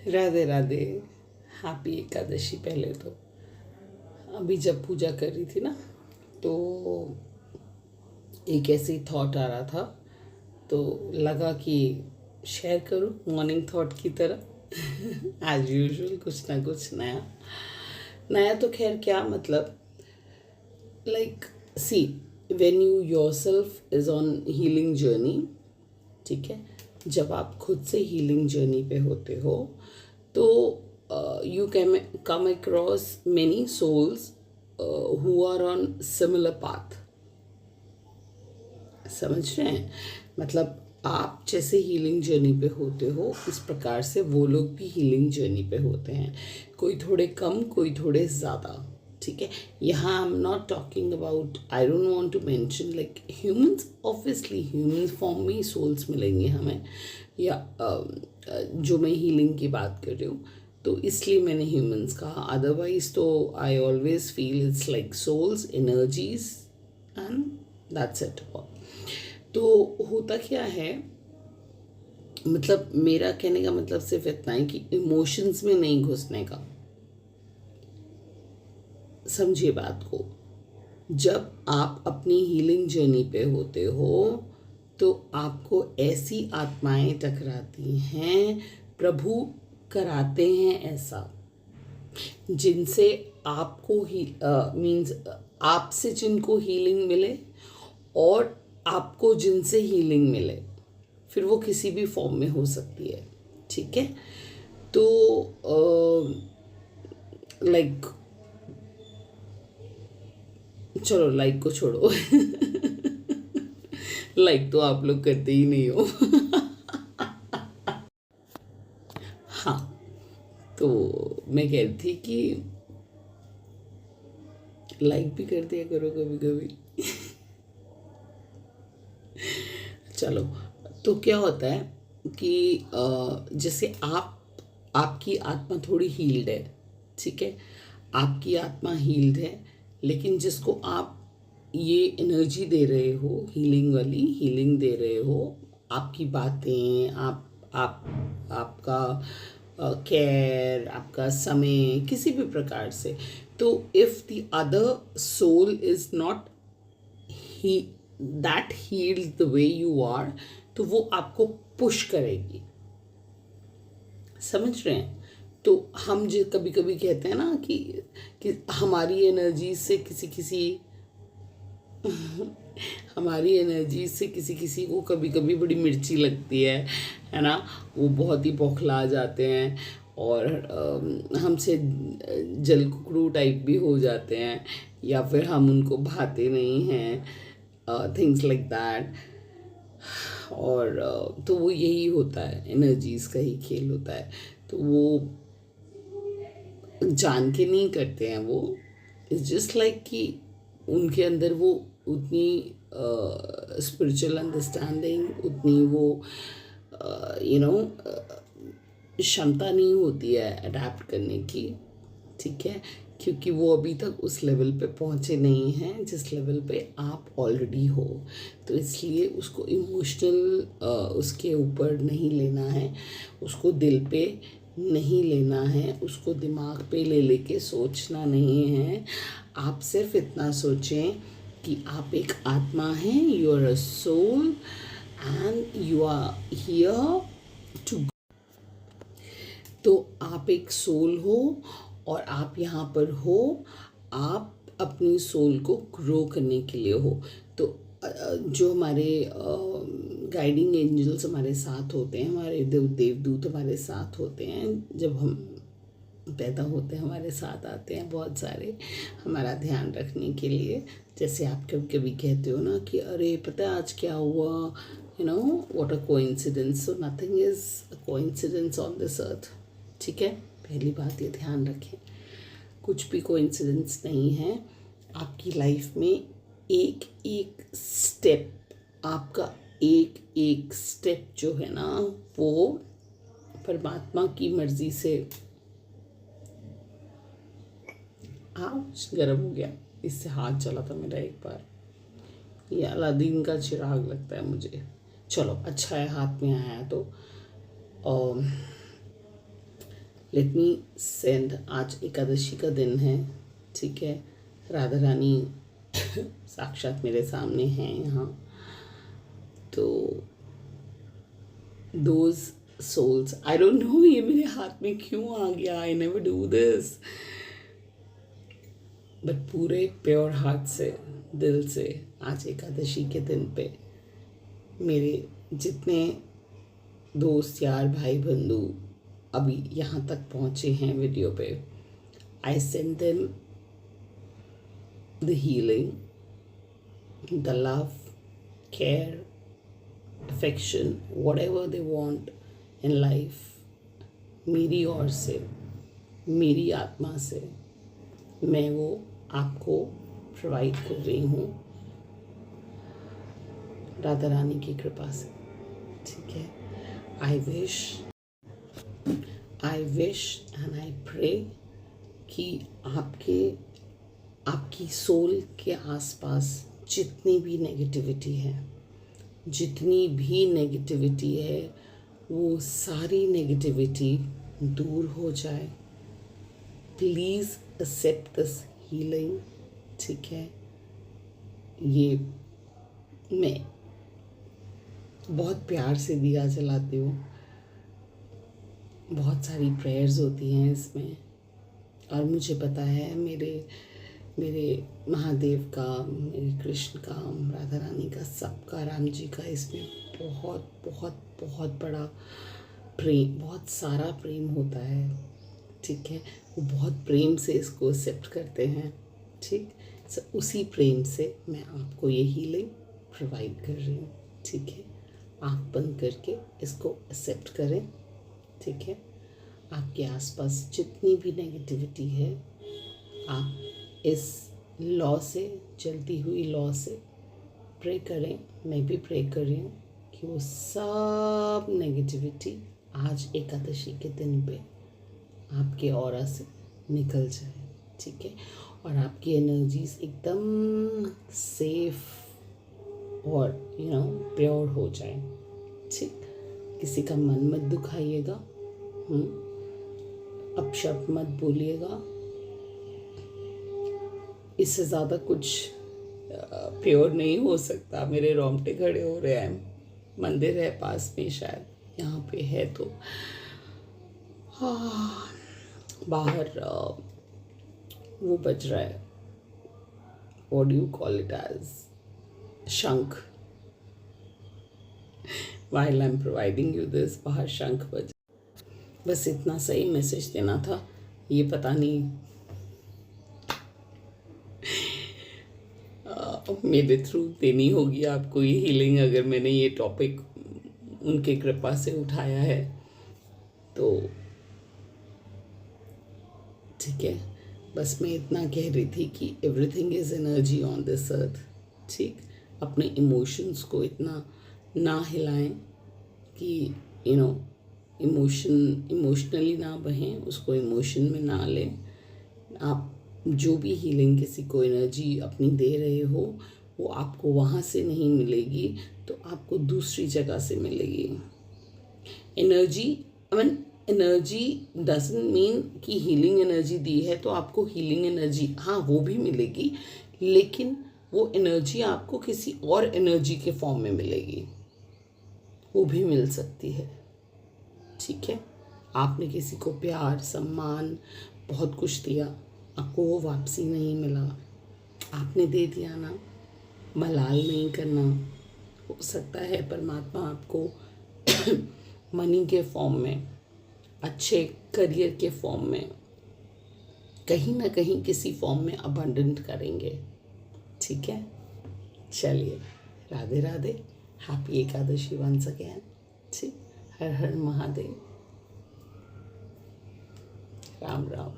Radhe Radhe. Happy Ekadashi. पहले तो अभी जब पूजा कर रही थी ना, तो एक ऐसे ही थॉट आ रहा था, तो लगा कि शेयर करूं मॉर्निंग थॉट की तरह। एज यूजुअल कुछ ना कुछ नया नया। तो खैर क्या मतलब, like see, when you yourself is on healing journey, ठीक है, जब आप खुद से हीलिंग जर्नी पे होते हो तो you can come across many souls who are on similar path. समझ रहे हैं? मतलब आप जैसे हीलिंग जर्नी पे होते हो, इस प्रकार से वो लोग भी हीलिंग जर्नी पे होते हैं। कोई थोड़े कम, कोई थोड़े ज़्यादा, ठीक है। यहाँ I am not talking about, I don't want to mention like humans. Obviously human form में ही सोल्स मिलेंगे हमें, या जो मैं हीलिंग की बात कर रही हूँ तो इसलिए मैंने ह्यूमंस कहा। अदरवाइज तो I always feel it's like souls, energies, and that's it. तो होता क्या है, मतलब मेरा कहने का मतलब सिर्फ इतना है कि इमोशंस में नहीं घुसने का। समझिए बात को। जब आप अपनी हीलिंग जर्नी पे होते हो तो आपको ऐसी आत्माएं टकराती हैं, प्रभु कराते हैं ऐसा, जिनसे आपको ही मीन्स आपसे जिनको हीलिंग मिले और आपको जिनसे हीलिंग मिले, फिर वो किसी भी फॉर्म में हो सकती है, ठीक है। तो लाइक चलो लाइक को छोड़ो। लाइक तो आप लोग करते ही नहीं हो। हाँ, तो मैं कह रही थी कि लाइक भी कर दिया करो कभी कभी। चलो, तो क्या होता है कि जैसे आपकी आत्मा थोड़ी हील्ड है, ठीक है, आपकी आत्मा हील्ड है, लेकिन जिसको आप ये एनर्जी दे रहे हो, हीलिंग वाली हीलिंग दे रहे हो, आपकी बातें, आपका केयर, आपका समय, किसी भी प्रकार से, तो if the other soul is not he that healed the way you are, तो वो आपको पुश करेगी। समझ रहे हैं? तो हम जो कभी कभी कहते हैं ना कि हमारी एनर्जी से किसी किसी हमारी एनर्जी से किसी किसी को कभी कभी बड़ी मिर्ची लगती है ना। वो बहुत ही बौखला जाते हैं और हमसे जल कुकड़ू टाइप भी हो जाते हैं, या फिर हम उनको भाते नहीं हैं, थिंग्स लाइक दैट। और तो वो यही होता है, एनर्जीज का ही खेल होता है। तो वो जान के नहीं करते हैं, वो इट्स जस्ट लाइक कि उनके अंदर वो उतनी स्पिरिचुअल अंडरस्टैंडिंग, उतनी वो यू नो क्षमता नहीं होती है अडेप्ट करने की, ठीक है, क्योंकि वो अभी तक उस लेवल पे पहुंचे नहीं हैं जिस लेवल पे आप ऑलरेडी हो। तो इसलिए उसको इमोशनल उसके ऊपर नहीं लेना है, उसको दिल पे नहीं लेना है, उसको दिमाग पे ले लेके सोचना नहीं है। आप सिर्फ इतना सोचें कि आप एक आत्मा हैं, you are a soul and you are here to. तो आप एक सोल हो और आप यहाँ पर हो, आप अपनी सोल को ग्रो करने के लिए हो। तो जो हमारे गाइडिंग एंजल्स हमारे साथ होते हैं, हमारे देवदूत हमारे साथ होते हैं, जब हम पैदा होते हैं हमारे साथ आते हैं बहुत सारे, हमारा ध्यान रखने के लिए। जैसे आप कभी कभी कहते हो ना कि अरे पता है आज क्या हुआ, you know what a coincidence. So nothing is a coincidence on this earth, ठीक है। पहली बात ये ध्यान रखें, कुछ भी कोइंसिडेंस नहीं है। आपकी लाइफ में एक एक स्टेप, आपका एक एक स्टेप जो है ना, वो परमात्मा की मर्जी से। हाँ, गर्म हो गया, इससे हाथ चला था मेरा एक बार। ये अलादीन का चिराग लगता है मुझे। चलो अच्छा है हाथ में आया तो। लेट मी सेंड, आज एकादशी का दिन है, ठीक है, राधा रानी साक्षात मेरे सामने हैं यहाँ, तो those souls, I don't know ये मेरे हाथ में क्यों आ गया, I never do this, but पूरे प्योर हार्ट से, दिल से आज एकादशी के दिन पे मेरे जितने दोस्त यार भाई बंधु अभी यहाँ तक पहुँचे हैं वीडियो पे, I send them the healing, the love, care, affection, whatever they want in life, मेरी ओर से, मेरी आत्मा से मैं वो आपको प्रोवाइड कर रही हूँ राधा रानी की कृपा से, ठीक है। I wish and I pray कि आपकी सोल के आसपास जितनी भी नेगेटिविटी है वो सारी नेगेटिविटी दूर हो जाए। प्लीज़ एक्सेप्ट दिस हीलिंग, ठीक है। ये मैं बहुत प्यार से दिया जलाती हूँ, बहुत सारी प्रेयर्स होती हैं इसमें, और मुझे पता है मेरे महादेव का, मेरे कृष्ण का, राधा रानी का, सबका, राम जी का इसमें बहुत बहुत बहुत बड़ा प्रेम, बहुत सारा प्रेम होता है, ठीक है। वो बहुत प्रेम से इसको एक्सेप्ट करते हैं, ठीक। उसी प्रेम से मैं आपको ये हीलिंग प्रोवाइड कर रही हूँ, ठीक है। आँख बंद करके इसको एक्सेप्ट करें, ठीक है। आपके आसपास जितनी भी नेगेटिविटी है, आप इस लॉ से, चलती हुई लॉ से प्रे करें, मैं भी प्रे कर रही हूँ कि वो सब नेगेटिविटी आज एकादशी के दिन पे आपके ऑरा से निकल जाए, ठीक है। और आपकी एनर्जीज एकदम सेफ और प्योर हो जाए, ठीक। किसी का मन मत दुखाइएगा, अपशब्द मत बोलिएगा, इससे ज़्यादा कुछ प्योर नहीं हो सकता। मेरे रोंगटे खड़े हो रहे हैं, मंदिर है पास में, शायद यहाँ पे है, तो हाँ, बाहर वो बज रहा है, what do you call it as, shankh, while I am providing you this, बाहर शंख बज, बस इतना सही मैसेज देना था। ये पता नहीं मेरे थ्रू देनी होगी आपको ये हीलिंग, अगर मैंने ये टॉपिक उनके कृपा से उठाया है तो, ठीक है। बस मैं इतना कह रही थी कि everything is energy on this earth, ठीक। अपने इमोशंस को इतना ना हिलाएं कि इमोशनली ना बहें, उसको इमोशन में ना लें। आप जो भी हीलिंग किसी को एनर्जी अपनी दे रहे हो, वो आपको वहाँ से नहीं मिलेगी, तो आपको दूसरी जगह से मिलेगी। एनर्जी डजंट मीन कि हीलिंग एनर्जी दी है तो आपको हीलिंग एनर्जी, हाँ वो भी मिलेगी, लेकिन वो एनर्जी आपको किसी और एनर्जी के फॉर्म में मिलेगी, वो भी मिल सकती है, ठीक है। आपने किसी को प्यार, सम्मान, बहुत कुछ दिया, आपको वो वापसी नहीं मिला, आपने दे दिया ना, मलाल नहीं करना। हो सकता है परमात्मा आपको मनी के फॉर्म में, अच्छे करियर के फॉर्म में, कहीं ना कहीं किसी फॉर्म में अबंडेंट करेंगे, ठीक है। चलिए, Radhe Radhe, happy Ekadashi once again, ठीक। हर हर महादेव, राम राम।